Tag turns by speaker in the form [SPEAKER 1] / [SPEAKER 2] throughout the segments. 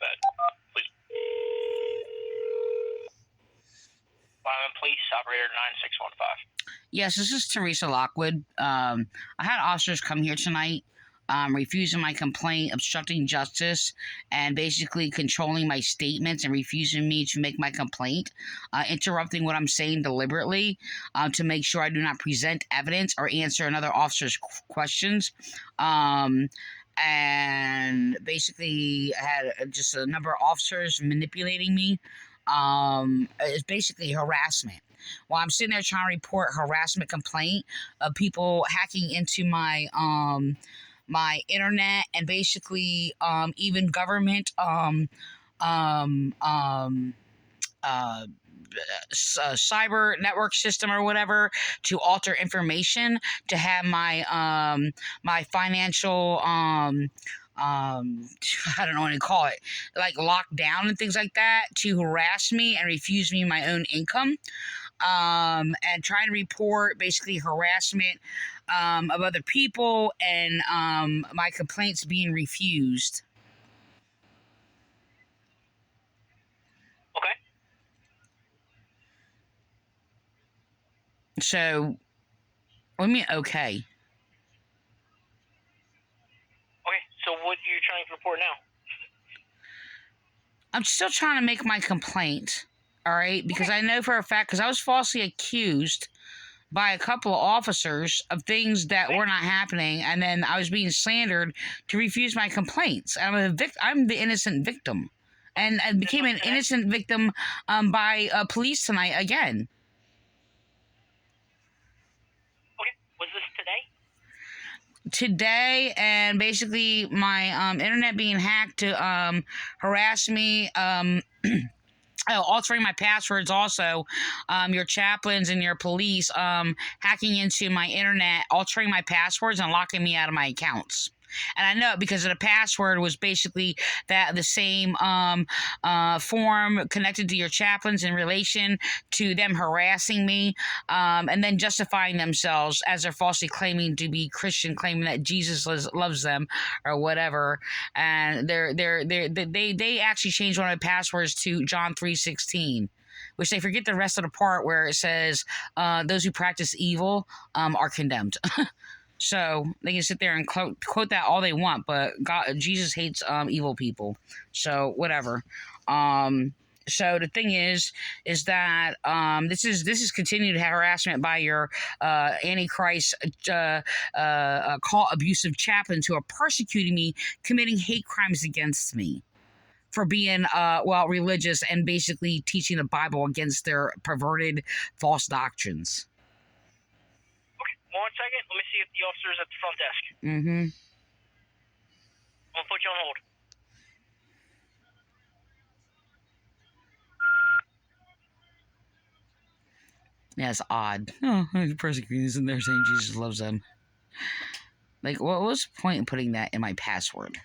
[SPEAKER 1] bad. Please. Police operator 9615.
[SPEAKER 2] Yes, this is Teresa Lockwood. I had officers come here tonight, refusing my complaint, obstructing justice, and basically controlling my statements and refusing me to make my complaint, interrupting what I'm saying deliberately to make sure I do not present evidence or answer another officer's questions. And basically had just a number of officers manipulating me. It's basically harassment. While I'm sitting there trying to report harassment complaint of people hacking into my my internet and basically even government cyber network system or whatever to alter information to have my my financial I don't know what to call it, like locked down and things like that, to harass me and refuse me my own income, and trying to report basically harassment of other people and my complaints being refused.
[SPEAKER 1] Okay.
[SPEAKER 2] So, what do you mean, okay?
[SPEAKER 1] Okay, so what are you trying to report now?
[SPEAKER 2] I'm still trying to make my complaint, all right? Because I know for a fact, because I was falsely accused by a couple of officers of things that were not happening, and then I was being slandered to refuse my complaints. I'm the innocent victim, and I became an innocent victim by police tonight again.
[SPEAKER 1] Okay, was this today?
[SPEAKER 2] Today, and basically my internet being hacked to harass me, altering my passwords also, your chaplains and your police hacking into my internet, altering my passwords and locking me out of my accounts. And I know because of the password was basically that the same form connected to your chaplains in relation to them harassing me, and then justifying themselves as they're falsely claiming to be Christian, claiming that Jesus loves them or whatever. And they actually changed one of my passwords to John 3:16. Which they forget the rest of the part where it says, those who practice evil are condemned. So they can sit there and quote that all they want, but Jesus hates evil people. So whatever. So the thing is that this is continued harassment by your antichrist cult abusive chaplains who are persecuting me, committing hate crimes against me for being religious and basically teaching the Bible against their perverted false doctrines.
[SPEAKER 1] 1 second. Let me see if the officer's at the front desk.
[SPEAKER 2] Mm-hmm.
[SPEAKER 1] I'm gonna put you on hold.
[SPEAKER 2] Yeah, it's odd. Oh, persecutors in there saying Jesus loves them. Like, what was the point in putting that in my password?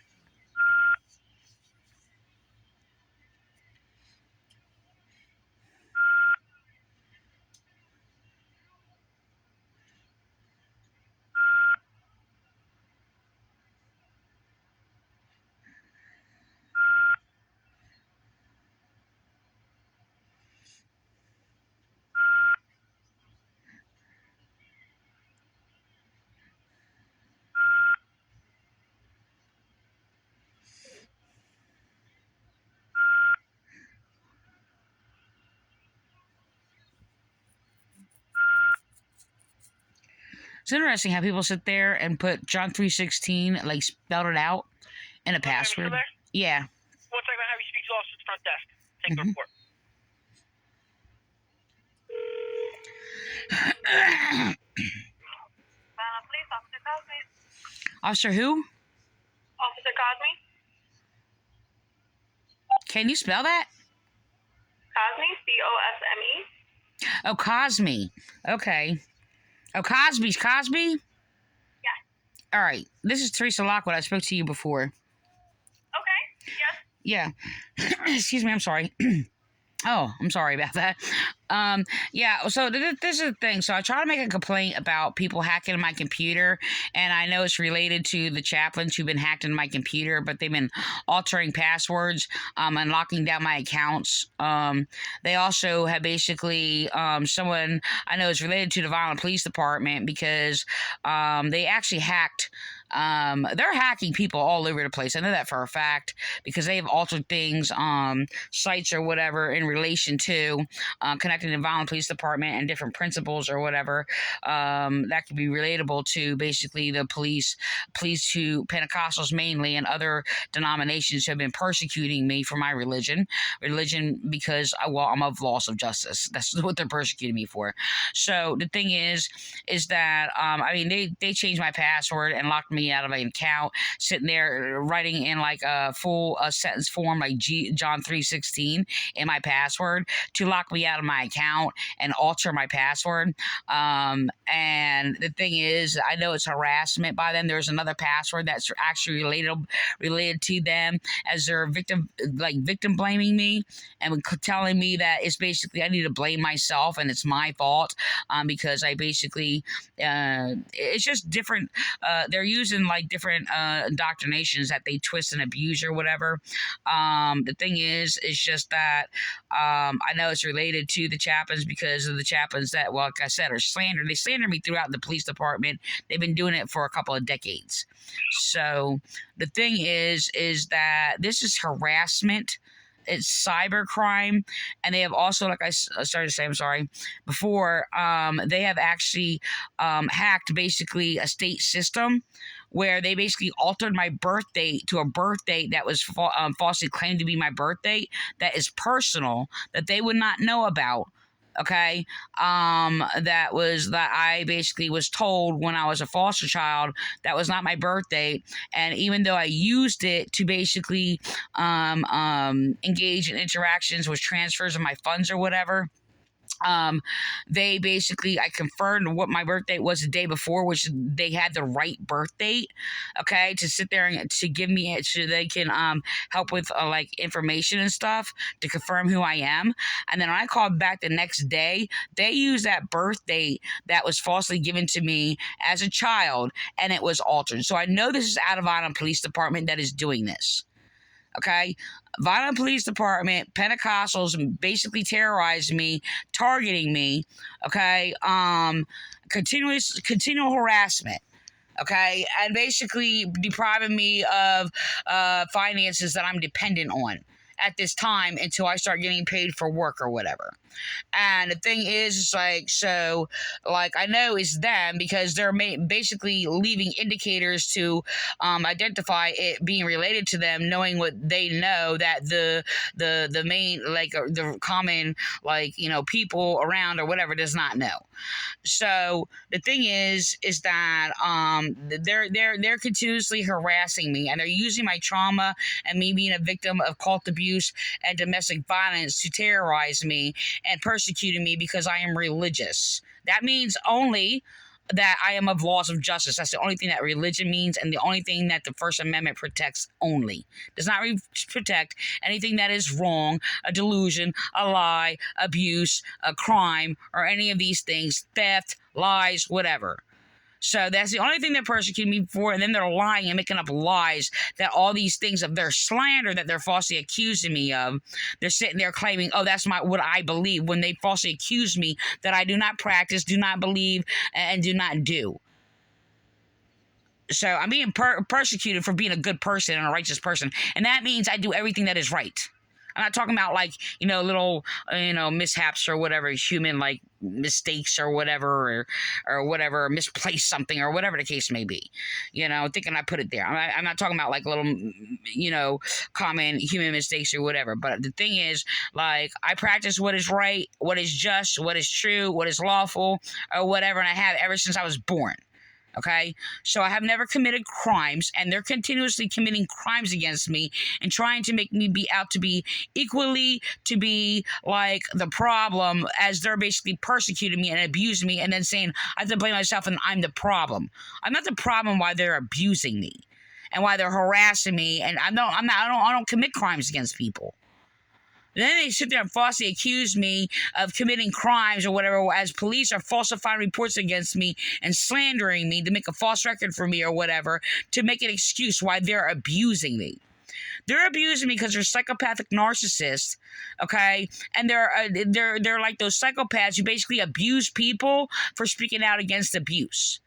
[SPEAKER 2] It's interesting how people sit there and put John 3:16, like spelled it out in a password. Yeah.
[SPEAKER 1] 1 second, I have you speak to the officer at the front desk. Take the report. Please, Officer Cosme.
[SPEAKER 2] Officer who?
[SPEAKER 1] Officer Cosme.
[SPEAKER 2] Can you spell that?
[SPEAKER 1] Cosme, C-O-S-M-E.
[SPEAKER 2] Oh, Cosme. Okay. Oh, Cosby's Cosby?
[SPEAKER 1] Yeah.
[SPEAKER 2] All right. This is Teresa Lockwood. I spoke to you before.
[SPEAKER 1] Okay. Yes.
[SPEAKER 2] Yeah. Excuse me. I'm sorry. Oh, I'm sorry about that. Yeah, so this is the thing. So I try to make a complaint about people hacking my computer, and I know it's related to the chaplains who've been hacked into my computer, but they've been altering passwords, and locking down my accounts. They also have basically, someone I know is related to the Violent Police Department because, they actually hacked. They're hacking people all over the place. I know that for a fact because they have altered things, sites or whatever in relation to, connecting the violent police department and different principles or whatever, that could be relatable to basically the police who Pentecostals mainly and other denominations have been persecuting me for my religion because I'm of loss of justice. That's what they're persecuting me for. So the thing is that, I mean, they changed my password and locked me out of an account, sitting there writing in like a full sentence form like John 3:16 in my password to lock me out of my account and alter my password. And the thing is, I know it's harassment by them. There's another password that's actually related to them as their victim blaming me and telling me that it's basically I need to blame myself and it's my fault, because I basically, it's just different. They're using like different indoctrinations that they twist and abuse or whatever. The thing is just that, I know it's related to the chaplains because of the chaplains that, well, like I said, are slandered. They slander me throughout the police department. They've been doing it for a couple of decades. So the thing is that this is harassment. It's cybercrime, and they have also, like I started to say, I'm sorry, before, they have actually, hacked basically a state system where they basically altered my birth date to a birth date that was falsely claimed to be my birth date that is personal, that they would not know about. Okay, that I basically was told when I was a foster child that was not my birth date, and even though I used it to basically, engage in interactions with transfers of my funds or whatever, they basically, I confirmed what my birth date was the day before, which they had the right birth date, okay, to sit there and to give me it so they can help with like information and stuff to confirm who I am. And then when I called back the next day, they used that birth date that was falsely given to me as a child and it was altered. So I know this is out of Violent Police Department that is doing this. Okay, Violent Police Department, Pentecostals basically terrorized me, targeting me. Okay, continual harassment. Okay, and basically depriving me of finances that I'm dependent on at this time until I start getting paid for work or whatever. And the thing is, it's like, so, like, I know it's them because they're basically leaving indicators to identify it being related to them, knowing what they know that the main, like, the common, like, you know, people around or whatever does not know. So the thing is that they're continuously harassing me, and they're using my trauma and me being a victim of cult abuse and domestic violence to terrorize me and persecuting me because I am religious. That means only that I am of laws of justice. That's the only thing that religion means, and the only thing that the First Amendment protects only. Does not protect anything that is wrong, a delusion, a lie, abuse, a crime, or any of these things, theft, lies, whatever. So that's the only thing they're persecuting me for, and then they're lying and making up lies that all these things of their slander that they're falsely accusing me of, they're sitting there claiming, oh, that's what I believe, when they falsely accuse me that I do not practice, do not believe, and do not do. So I'm being persecuted for being a good person and a righteous person, and that means I do everything that is right. I'm not talking about like, you know, little, you know, mishaps or whatever, human like mistakes or whatever, or whatever, misplaced something or whatever the case may be, you know, thinking I put it there. I'm not talking about like little, you know, common human mistakes or whatever. But the thing is, like, I practice what is right, what is just, what is true, what is lawful, or whatever. And I have ever since I was born. Okay, so I have never committed crimes, and they're continuously committing crimes against me and trying to make me be out to be equally to be like the problem, as they're basically persecuting me and abusing me, and then saying I have to blame myself and I'm the problem. I'm not the problem why they're abusing me and why they're harassing me, and I don't commit crimes against people. And then they sit there and falsely accuse me of committing crimes or whatever, as police are falsifying reports against me and slandering me to make a false record for me or whatever, to make an excuse why they're abusing me. They're abusing me because they're psychopathic narcissists, okay? And they're like those psychopaths who basically abuse people for speaking out against abuse.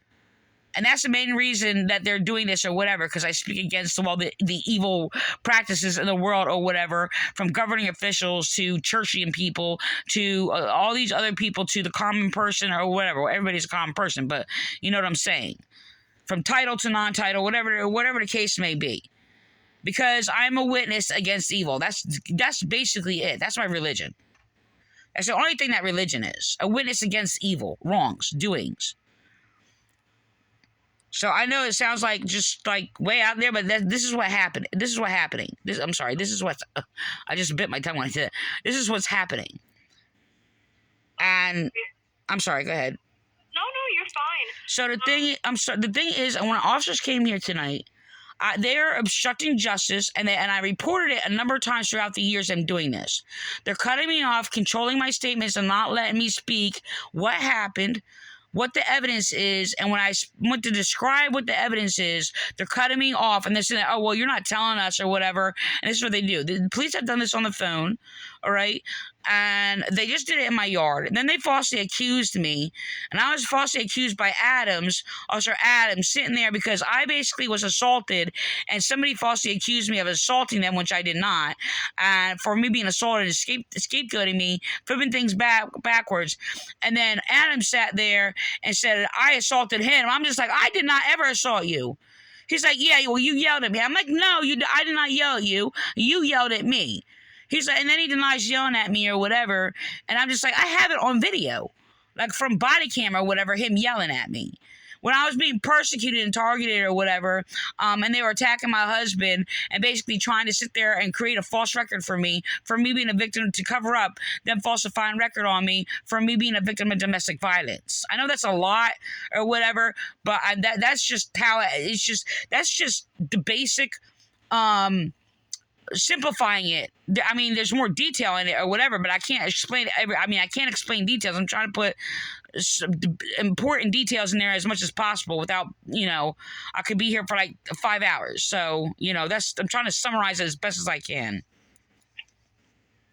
[SPEAKER 2] And that's the main reason that they're doing this or whatever, because I speak against the evil practices in the world or whatever, from governing officials to churchian people to all these other people to the common person or whatever. Well, everybody's a common person, but you know what I'm saying. From title to non-title, whatever the case may be. Because I'm a witness against evil. That's basically it. That's my religion. That's the only thing that religion is. A witness against evil, wrongs, doings. So I know it sounds like just like way out there, but this is what happened. This is what's happening. I'm sorry. This is what's... I just bit my tongue when I said it. This is what's happening. And I'm sorry. Go ahead.
[SPEAKER 1] No, you're fine.
[SPEAKER 2] So the thing is, when officers came here tonight, they're obstructing justice, and I reported it a number of times throughout the years I'm doing this. They're cutting me off, controlling my statements, and not letting me speak what happened, what the evidence is, and when I want to describe what the evidence is, they're cutting me off, and they're saying, oh, well, you're not telling us or whatever, and this is what they do. The police have done this on the phone, all right? And they just did it in my yard. And then they falsely accused me. And I was falsely accused by Officer Adams, sitting there because I basically was assaulted. And somebody falsely accused me of assaulting them, which I did not. And for me being assaulted and scapegoating me, flipping things backwards. And then Adams sat there and said, I assaulted him. I'm just like, I did not ever assault you. He's like, yeah, well, you yelled at me. I'm like, no, I did not yell at you. You yelled at me. He's like, and then he denies yelling at me or whatever. And I'm just like, I have it on video, like from body camera or whatever, him yelling at me. When I was being persecuted and targeted or whatever, and they were attacking my husband and basically trying to sit there and create a false record for me being a victim, to cover up them falsifying record on me for me being a victim of domestic violence. I know that's a lot or whatever, but that's just how it's just, that's just the basic, simplifying it. I mean, there's more detail in it or whatever, but I can't explain I can't explain details. I'm trying to put some important details in there as much as possible without, I could be here for like 5 hours. So, I'm trying to summarize it as best as I can.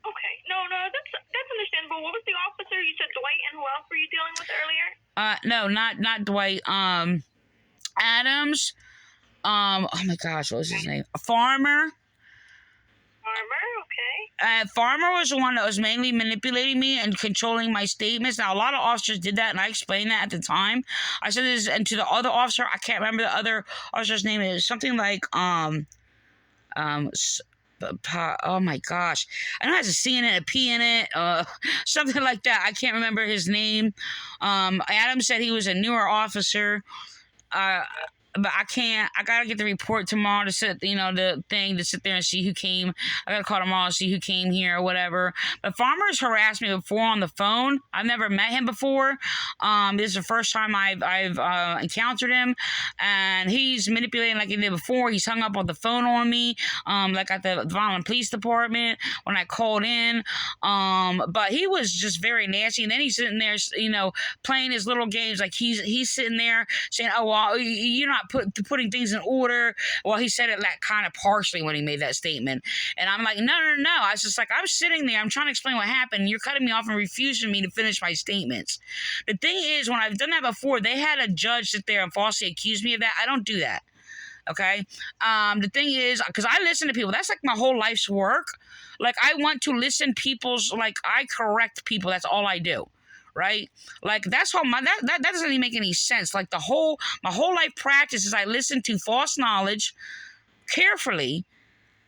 [SPEAKER 1] Okay. No, that's understandable. What was the officer? You said Dwight, and who else were you dealing with earlier?
[SPEAKER 2] No, not Dwight. Adams. Oh my gosh, what was his name? Farmer.
[SPEAKER 1] Okay.
[SPEAKER 2] Farmer was the one that was mainly manipulating me and controlling my statements. Now, a lot of officers did that, and I explained that at the time. I said this, and to the other officer, I can't remember the other officer's name. It is something like, oh my gosh. I know it has a C in it, a P in it, something like that. I can't remember his name. Adam said he was a newer officer. But I gotta get the report tomorrow to sit, the thing to sit there and see who came. I gotta call tomorrow and see who came here or whatever. But Farmer's harassed me before on the phone. I've never met him before. This is the first time I've encountered him, and he's manipulating like he did before. He's hung up on the phone on me, like at the Violent Police Department when I called in. But he was just very nasty. And then he's sitting there, playing his little games. Like he's sitting there saying, "Oh, well, you're not putting things in order." Well, he said it like kind of partially when he made that statement, and I'm like, no. I was just like, I'm sitting there, I'm trying to explain what happened, and you're cutting me off and refusing me to finish my statements. The thing is, when I've done that before, they had a judge sit there and falsely accuse me of that. I don't do that. Okay. The thing is, because I listen to people, that's like my whole life's work. Like, I want to listen I correct people. That's all I do. Right? Like, that's how that doesn't even make any sense. Like, my whole life practice is I listen to false knowledge carefully.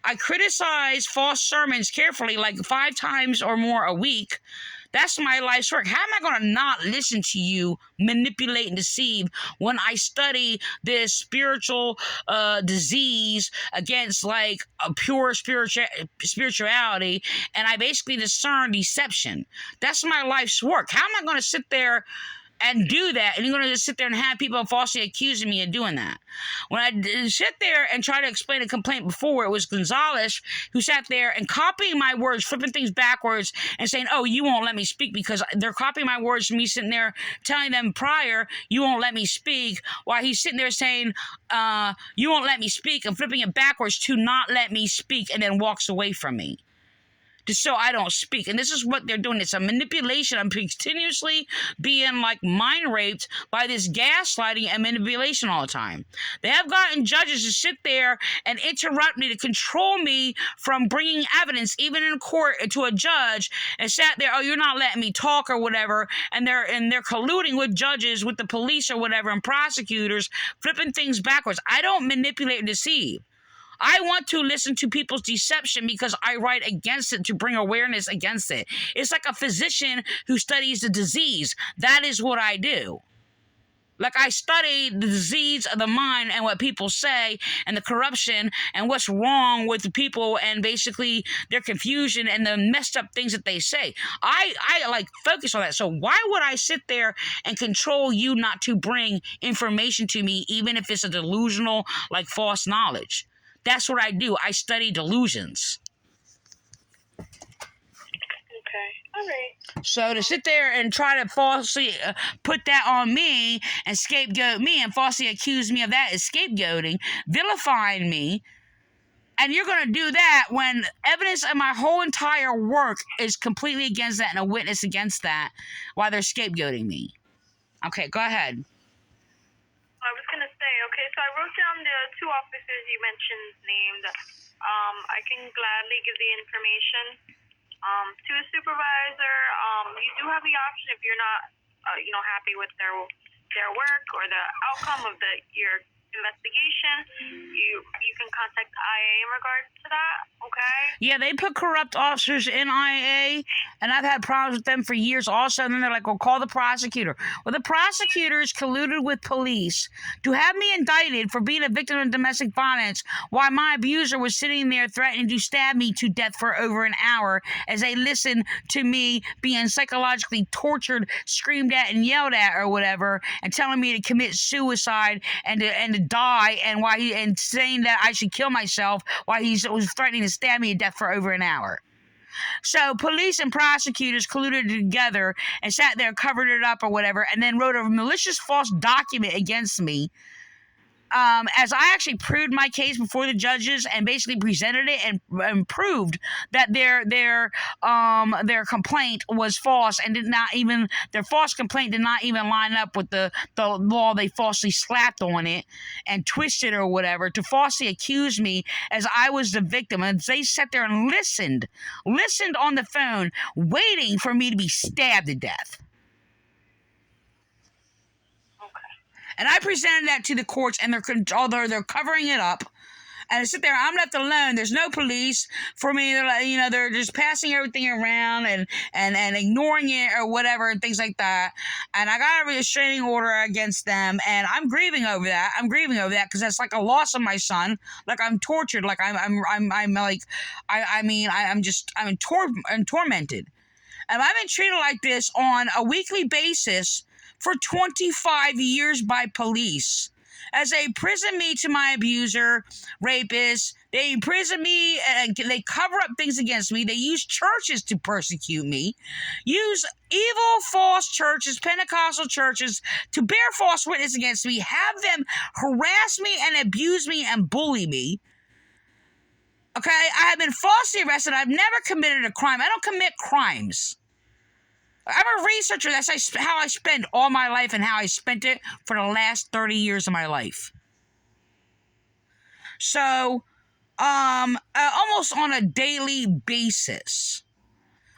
[SPEAKER 2] I criticize false sermons carefully, like 5 times or more a week. That's my life's work. How am I going to not listen to you manipulate and deceive when I study this spiritual disease against like a pure spirituality, and I basically discern deception? That's my life's work. How am I going to sit there and do that, and you're going to just sit there and have people falsely accusing me of doing that. When I sit there and try to explain a complaint before, it was Gonzalez who sat there and copying my words, flipping things backwards, and saying, oh, you won't let me speak, because they're copying my words from me sitting there telling them prior, you won't let me speak, while he's sitting there saying, you won't let me speak, and flipping it backwards to not let me speak, and then walks away from me. Just so I don't speak. And this is what they're doing. It's a manipulation. I'm continuously being like mind raped by this gaslighting and manipulation all the time. They have gotten judges to sit there and interrupt me, to control me from bringing evidence, even in court, to a judge, and sat there, oh, you're not letting me talk or whatever. And they're colluding with judges, with the police or whatever, and prosecutors, flipping things backwards. I don't manipulate and deceive. I want to listen to people's deception because I write against it to bring awareness against it. It's like a physician who studies the disease. That is what I do. Like, I study the disease of the mind and what people say and the corruption and what's wrong with the people and basically their confusion and the messed up things that they say. I like focus on that. So why would I sit there and control you not to bring information to me, even if it's a delusional, like false knowledge? That's what I do. I study delusions.
[SPEAKER 1] Okay. All right.
[SPEAKER 2] So to sit there and try to falsely put that on me and scapegoat me and falsely accuse me of that is scapegoating, vilifying me, and you're going to do that when evidence of my whole entire work is completely against that and a witness against that while they're scapegoating me. Okay, go ahead.
[SPEAKER 1] I was going to say, okay, so I wrote down the two officers you mentioned named. I can gladly give the information to a supervisor. You do have the option, if you're not, happy with their work or the outcome of your investigation, you can contact IA in regards to that, okay?
[SPEAKER 2] Yeah, they put corrupt officers in IA, and I've had problems with them for years also, and then they're like, well, call the prosecutor. Well, the prosecutors colluded with police to have me indicted for being a victim of domestic violence while my abuser was sitting there threatening to stab me to death for over an hour as they listened to me being psychologically tortured, screamed at, and yelled at or whatever, and telling me to commit suicide and to die, and saying that I should kill myself while he was threatening to stab me to death for over an hour. So police and prosecutors colluded together and sat there, covered it up or whatever, and then wrote a malicious false document against me. As I actually proved my case before the judges and basically presented it and proved that their complaint was false and their false complaint did not even line up with the law they falsely slapped on it and twisted or whatever to falsely accuse me as I was the victim. And they sat there and listened on the phone, waiting for me to be stabbed to death. And I presented that to the courts, and they're covering it up. And I sit there, I'm left alone. There's no police for me. They're just passing everything around and ignoring it or whatever and things like that. And I got a restraining order against them, and I'm grieving over that. Because that's like a loss of my son. Like, I'm tortured. Like I'm tormented. And I've been treated like this on a weekly basis for 25 years by police. As they prison me to my abuser, rapist, they imprison me and they cover up things against me. They use churches to persecute me, use evil false churches, Pentecostal churches, to bear false witness against me, have them harass me and abuse me and bully me. Okay, I have been falsely arrested. I've never committed a crime. I don't commit crimes. I'm a researcher. That's how I spend all my life and how I spent it for the last 30 years of my life. So, almost on a daily basis,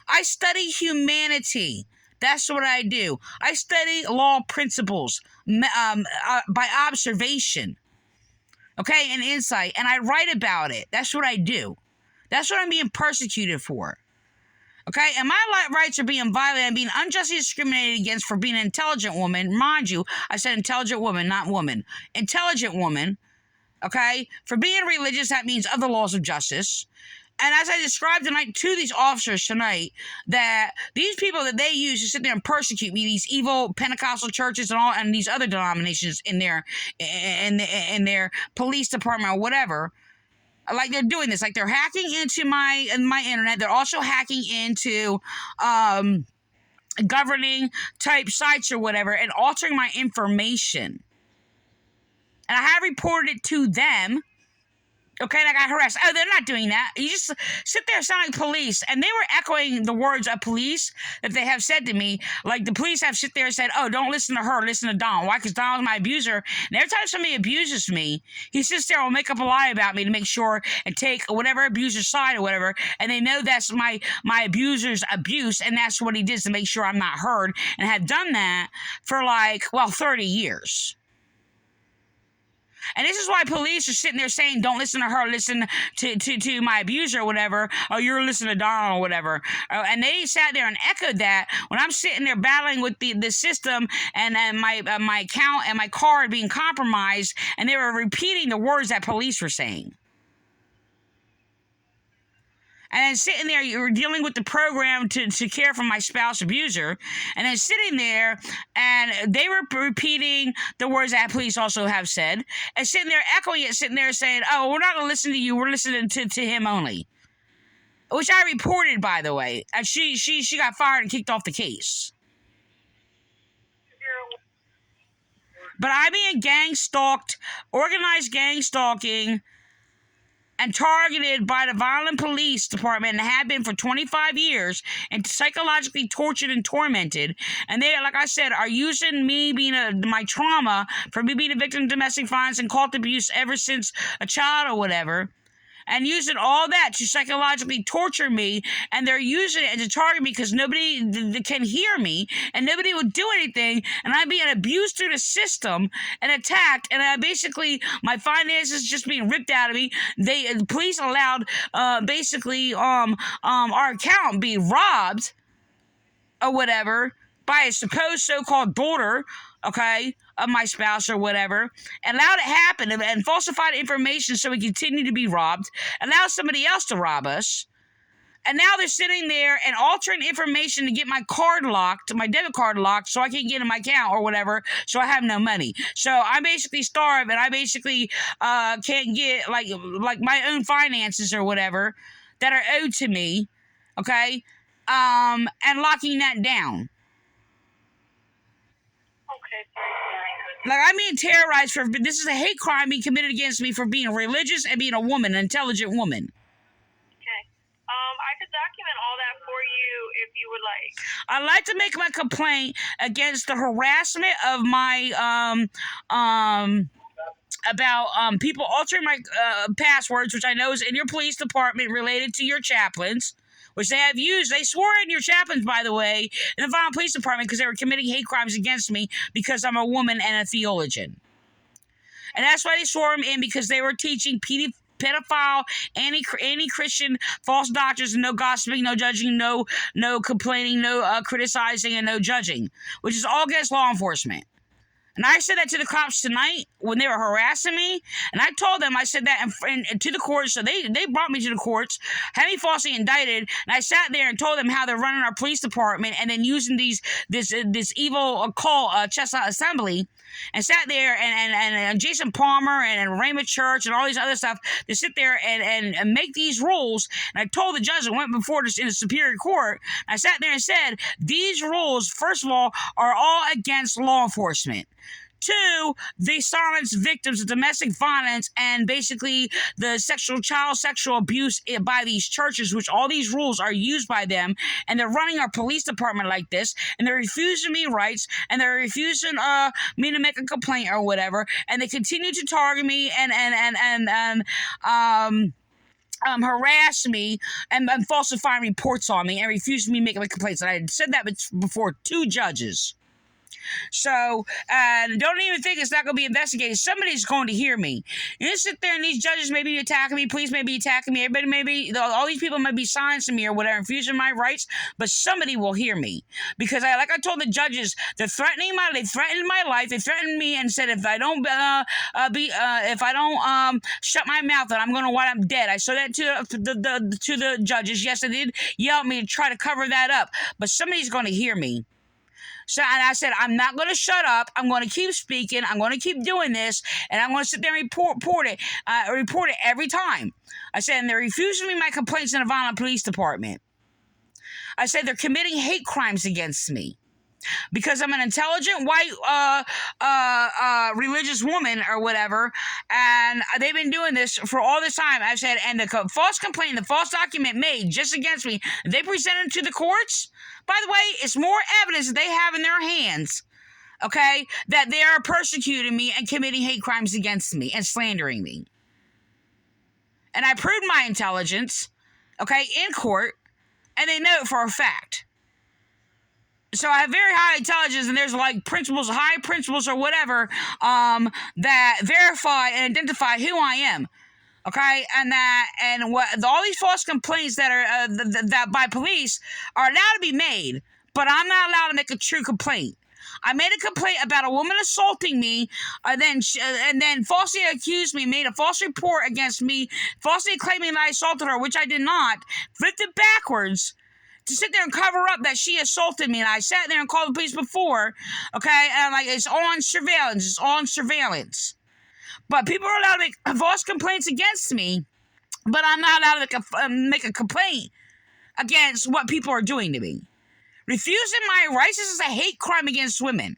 [SPEAKER 2] I study humanity. That's what I do. I study law principles by observation, okay, and insight, and I write about it. That's what I do. That's what I'm being persecuted for. Okay, and my rights are being violated and being unjustly discriminated against for being an intelligent woman. Mind you, I said intelligent woman, not woman. Intelligent woman, okay? For being religious, that means of the laws of justice. And as I described tonight to these officers tonight, that these people that they use to sit there and persecute me, these evil Pentecostal churches and all, and these other denominations in their police department or whatever, like they're doing this, like they're hacking into my internet. They're also hacking into governing type sites or whatever, and altering my information. And I have reported it to them. Okay, and I got harassed. Oh, they're not doing that. You just sit there and sound like police. And they were echoing the words of police that they have said to me. Like the police have sit there and said, oh, don't listen to her, listen to Don. Why? Because Don was my abuser. And every time somebody abuses me, he sits there and will make up a lie about me to make sure and take whatever abuser's side or whatever. And they know that's my abuser's abuse. And that's what he did to make sure I'm not heard. And have done that for 30 years. And this is why police are sitting there saying, don't listen to her, listen to my abuser or whatever. Oh, you're listening to Donald or whatever. And they sat there and echoed that when I'm sitting there battling with the system and my account and my card being compromised, and they were repeating the words that police were saying. And then sitting there, you were dealing with the program to care for my spouse abuser. And then sitting there, and they were repeating the words that police also have said. And sitting there, echoing it, sitting there saying, oh, we're not going to listen to you. We're listening to him only. Which I reported, by the way. And she got fired and kicked off the case. But I'm being gang stalked, organized gang stalking, and targeted by the violent police department, and have been for 25 years, and psychologically tortured and tormented. And they, like I said, are using me being my trauma for me being a victim of domestic violence and cult abuse ever since a child or whatever. And using all that to psychologically torture me, and they're using it to target me because nobody can hear me, and nobody will do anything, and I'm being abused through the system and attacked, and basically my finances just being ripped out of me. The police allowed our account be robbed or whatever by a supposed so-called daughter, okay, of my spouse or whatever, and allowed it happen and falsified information so we continue to be robbed, allow somebody else to rob us. And now they're sitting there and altering information to get my card locked, my debit card locked, so I can't get in my account or whatever, so I have no money. So I'm basically starved, and I basically can't get like my own finances or whatever that are owed to me, okay, and locking that down. Like, I'm being terrorized for, this is a hate crime being committed against me for being religious and being a woman, an intelligent woman.
[SPEAKER 1] Okay. I could document all that for you if you would like.
[SPEAKER 2] I'd like to make my complaint against the harassment of my, about people altering my passwords, which I know is in your police department related to your chaplains, which they have used. They swore in your chaplains, by the way, in the violent police department because they were committing hate crimes against me because I'm a woman and a theologian. And that's why they swore them in, because they were teaching pedophile, anti-Christian, false doctrines, and no gossiping, no judging, no complaining, no criticizing, and no judging, which is all against law enforcement. And I said that to the cops tonight when they were harassing me. And I told them, I said that to the courts. So they brought me to the courts, had me falsely indicted. And I sat there and told them how they're running our police department and then using this evil cult, Chestnut Assembly. And sat there and Jason Palmer and Raymond Church and all these other stuff to sit there and make these rules. And I told the judge that went before this in the Superior Court. I sat there and said, these rules, first of all, are all against law enforcement. Two, they silence victims of domestic violence and basically the child sexual abuse by these churches, which all these rules are used by them, and they're running our police department like this, and they're refusing me rights, and they're refusing me to make a complaint or whatever, and they continue to target me and harass me and falsifying reports on me and refusing me making complaints. And I had said that before two judges. So, don't even think it's not going to be investigated. Somebody's going to hear me. You sit there and these judges may be attacking me, police may be attacking me, everybody may be, all these people may be silencing me or whatever, infusing my rights, but somebody will hear me. Because like I told the judges, they threatened my life, they threatened me and said if I don't shut my mouth, then I'm going to wind up dead. I said that to the judges. Yes, they did yell at me to try to cover that up, but somebody's going to hear me. So, and I said, I'm not going to shut up. I'm going to keep speaking. I'm going to keep doing this, and I'm going to sit there and report it every time. I said, and they're refusing me my complaints in the violent police department. I said, they're committing hate crimes against me because I'm an intelligent white religious woman or whatever, and they've been doing this for all this time. I said, and the false complaint, the false document made just against me, they presented to the courts. By the way, it's more evidence that they have in their hands, okay, that they are persecuting me and committing hate crimes against me and slandering me. And I proved my intelligence, okay, in court, and they know it for a fact. So I have very high intelligence, and there's like high principles or whatever, that verify and identify who I am. Okay, and all these false complaints that are that by police are allowed to be made, but I'm not allowed to make a true complaint. I made a complaint about a woman assaulting me, and then falsely accused me, made a false report against me, falsely claiming that I assaulted her, which I did not, flipped it backwards to sit there and cover up that she assaulted me, and I sat there and called the police before, okay, and I'm like, it's on surveillance. But people are allowed to make false complaints against me, but I'm not allowed to make a complaint against what people are doing to me. Refusing my rights is a hate crime against women.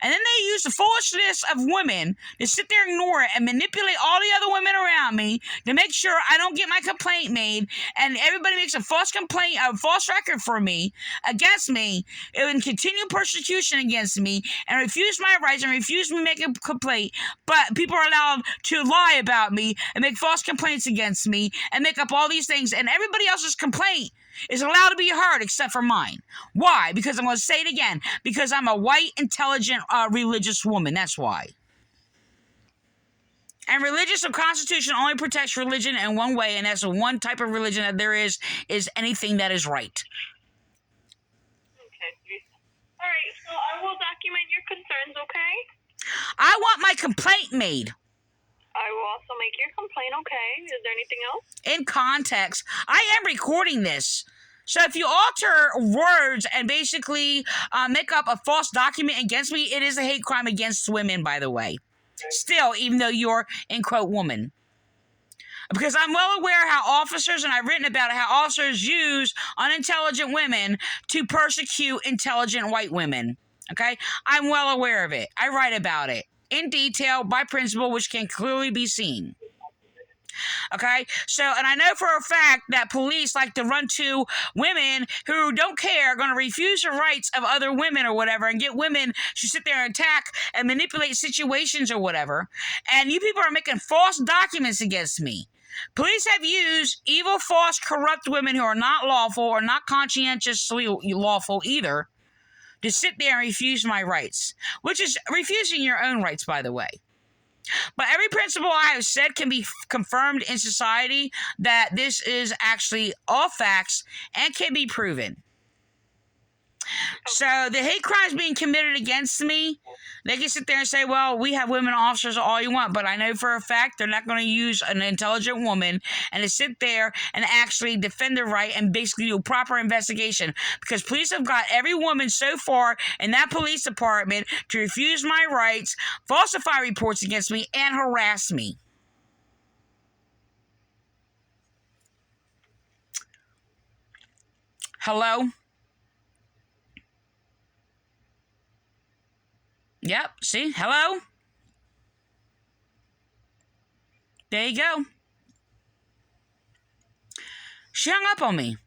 [SPEAKER 2] And then they use the foolishness of women to sit there and ignore it and manipulate all the other women around me to make sure I don't get my complaint made, and everybody makes a false complaint, a false record for me, against me, and continue persecution against me, and refuse my rights and refuse me to make a complaint. But people are allowed to lie about me and make false complaints against me and make up all these things, and everybody else's complaint is allowed to be heard except for mine. Why? Because I'm going to say it again. Because I'm a white, intelligent, religious woman. That's why. And religious or constitution only protects religion in one way, and that's the one type of religion that there is anything that is right.
[SPEAKER 1] Okay. All right, so I will document your concerns, okay?
[SPEAKER 2] I want my complaint made.
[SPEAKER 1] I will also make your complaint, okay? Is there anything else?
[SPEAKER 2] In context, I am recording this. So if you alter words and basically make up a false document against me, it is a hate crime against women, by the way. Still, even though you're, in quote, woman. Because I'm well aware how officers, and I've written about it, how officers use unintelligent women to persecute intelligent white women. Okay? I'm well aware of it. I write about it in detail by principle, which can clearly be seen. Okay, so, and I know for a fact that police like to run to women who don't care, are going to refuse the rights of other women or whatever, and get women to sit there and attack and manipulate situations or whatever. And you people are making false documents against me. Police have used evil, false, corrupt women who are not lawful or not conscientiously lawful either to sit there and refuse my rights, which is refusing your own rights, by the way. But every principle I have said can be confirmed in society that this is actually all facts and can be proven. So the hate crimes being committed against me, they can sit there and say, well, we have women officers all you want, but I know for a fact they're not going to use an intelligent woman and to sit there and actually defend their right and basically do a proper investigation, because police have got every woman so far in that police department to refuse my rights, falsify reports against me, and harass me. Hello? Yep, see? Hello? There you go. She hung up on me.